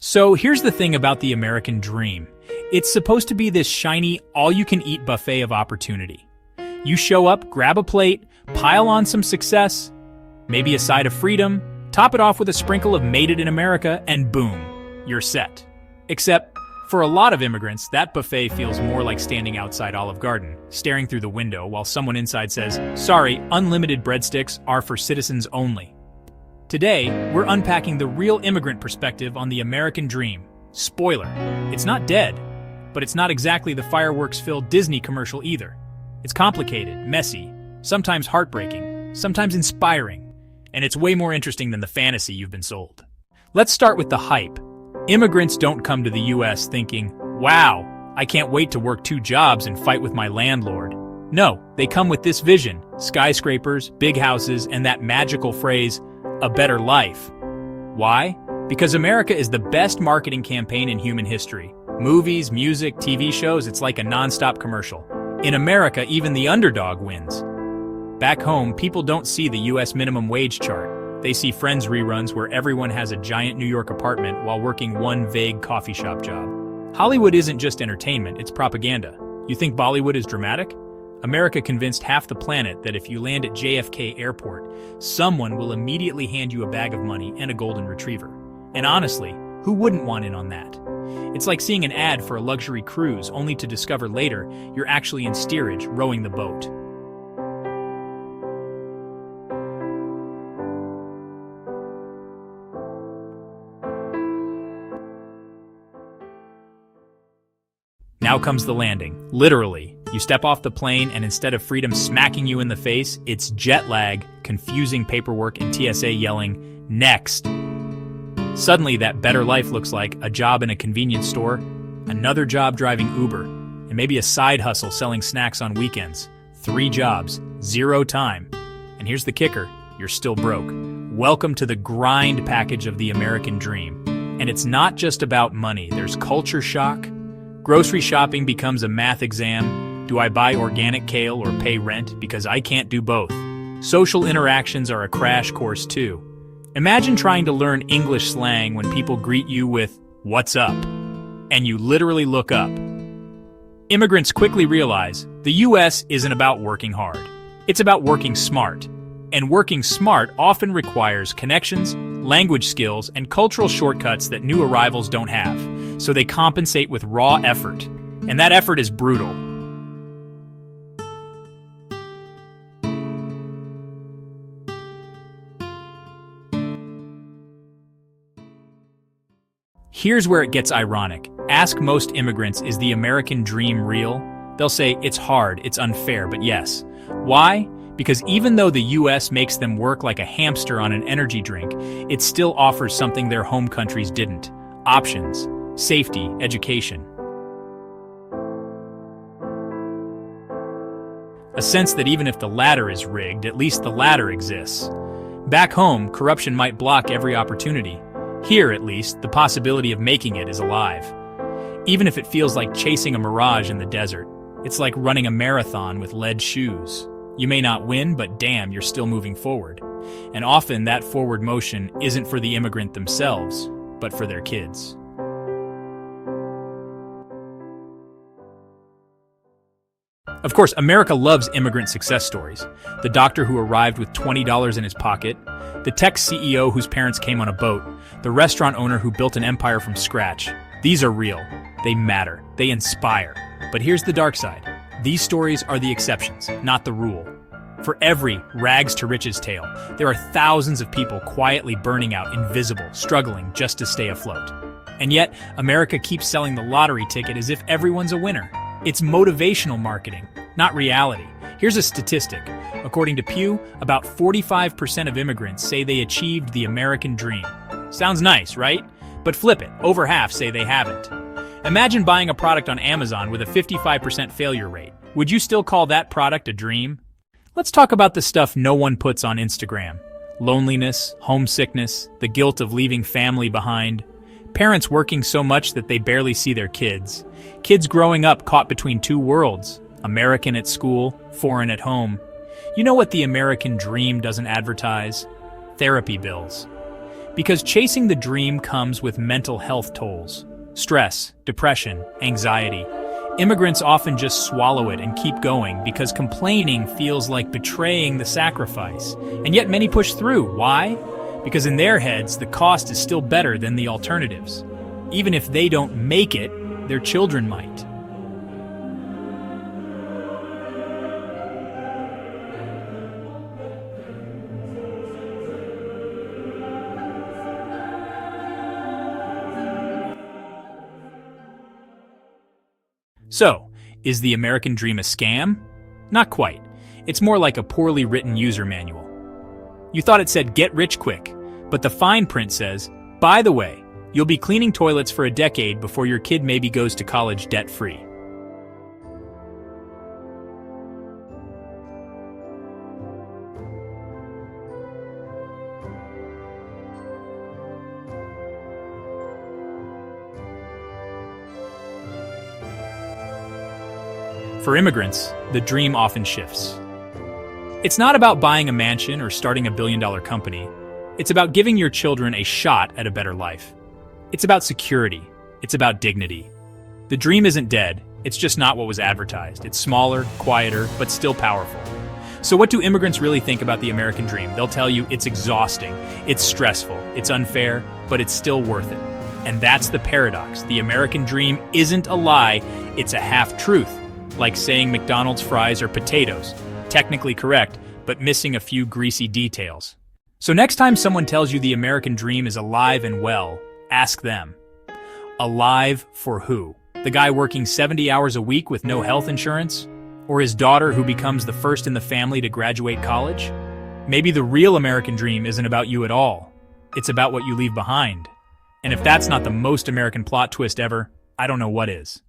So here's the thing about the American dream. It's supposed to be this shiny, all-you-can-eat buffet of opportunity. You show up, grab a plate, pile on some success, maybe a side of freedom, top it off with a sprinkle of "Made it in America," and boom, you're set. Except, for a lot of immigrants, that buffet feels more like standing outside Olive Garden, staring through the window while someone inside says, "Sorry, unlimited breadsticks are for citizens only." Today, we're unpacking the real immigrant perspective on the American dream. Spoiler, it's not dead, but it's not exactly the fireworks-filled Disney commercial either. It's complicated, messy, sometimes heartbreaking, sometimes inspiring, and it's way more interesting than the fantasy you've been sold. Let's start with the hype. Immigrants don't come to the US thinking, "Wow, I can't wait to work 2 jobs and fight with my landlord." No, they come with this vision: skyscrapers, big houses, and that magical phrase, "a better life." Why? Because America is the best marketing campaign in human history. Movies, music, TV shows, it's like a non-stop commercial. In America, even the underdog wins. Back home, people don't see the US minimum wage chart. They see Friends reruns where everyone has a giant New York apartment while working one vague coffee shop job. Hollywood isn't just entertainment, it's propaganda. You think Bollywood is dramatic? America convinced half the planet that if you land at JFK Airport, someone will immediately hand you a bag of money and a golden retriever. And honestly, who wouldn't want in on that? It's like seeing an ad for a luxury cruise only to discover later you're actually in steerage rowing the boat. Now comes the landing. Literally, you step off the plane and instead of freedom smacking you in the face, it's jet lag, confusing paperwork, and TSA yelling, "Next!" Suddenly, that better life looks like a job in a convenience store, another job driving Uber, and maybe a side hustle selling snacks on weekends. 3 jobs, 0 time. And here's the kicker, you're still broke. Welcome to the grind package of the American dream. And it's not just about money, there's culture shock. Grocery shopping becomes a math exam. Do I buy organic kale or pay rent? Because I can't do both. Social interactions are a crash course too. Imagine trying to learn English slang when people greet you with, "What's up?" and you literally look up. Immigrants quickly realize the US isn't about working hard. It's about working smart. And working smart often requires connections, language skills, and cultural shortcuts that new arrivals don't have. So they compensate with raw effort. And that effort is brutal. Here's where it gets ironic. Ask most immigrants, is the American dream real? They'll say, it's hard, it's unfair, but yes. Why? Because even though the US makes them work like a hamster on an energy drink, it still offers something their home countries didn't. Options, safety, education. A sense that even if the ladder is rigged, at least the ladder exists. Back home, corruption might block every opportunity. Here, at least, the possibility of making it is alive. Even if it feels like chasing a mirage in the desert, it's like running a marathon with lead shoes. You may not win, but damn, you're still moving forward. And often that forward motion isn't for the immigrant themselves, but for their kids. Of course, America loves immigrant success stories. The doctor who arrived with $20 in his pocket, the tech CEO whose parents came on a boat, the restaurant owner who built an empire from scratch. These are real. They matter. They inspire. But here's the dark side. These stories are the exceptions, not the rule. For every rags to riches tale, there are thousands of people quietly burning out, invisible, struggling just to stay afloat. And yet, America keeps selling the lottery ticket as if everyone's a winner. It's motivational marketing, not reality. Here's a statistic. According to Pew, about 45% of immigrants say they achieved the American dream. Sounds nice, right? But flip it, over half say they haven't. Imagine buying a product on Amazon with a 55% failure rate. Would you still call that product a dream? Let's talk about the stuff no one puts on Instagram. Loneliness, homesickness, the guilt of leaving family behind. Parents working so much that they barely see their kids. Kids growing up caught between 2 worlds. American at school, foreign at home. You know what the American dream doesn't advertise? Therapy bills. Because chasing the dream comes with mental health tolls. Stress, depression, anxiety. Immigrants often just swallow it and keep going because complaining feels like betraying the sacrifice. And yet many push through. Why? Because in their heads, the cost is still better than the alternatives. Even if they don't make it, their children might. So, is the American dream a scam? Not quite. It's more like a poorly written user manual. You thought it said get rich quick, but the fine print says, by the way, you'll be cleaning toilets for a decade before your kid maybe goes to college debt-free. For immigrants, the dream often shifts. It's not about buying a mansion or starting a billion-dollar company. It's about giving your children a shot at a better life. It's about security. It's about dignity. The dream isn't dead. It's just not what was advertised. It's smaller, quieter, but still powerful. So what do immigrants really think about the American dream? They'll tell you it's exhausting, it's stressful, it's unfair, but it's still worth it. And that's the paradox. The American dream isn't a lie, it's a half-truth. Like saying McDonald's fries are potatoes. Technically correct, but missing a few greasy details. So next time someone tells you the American dream is alive and well, ask them. Alive for who? The guy working 70 hours a week with no health insurance? Or his daughter who becomes the first in the family to graduate college? Maybe the real American dream isn't about you at all. It's about what you leave behind. And if that's not the most American plot twist ever, I don't know what is.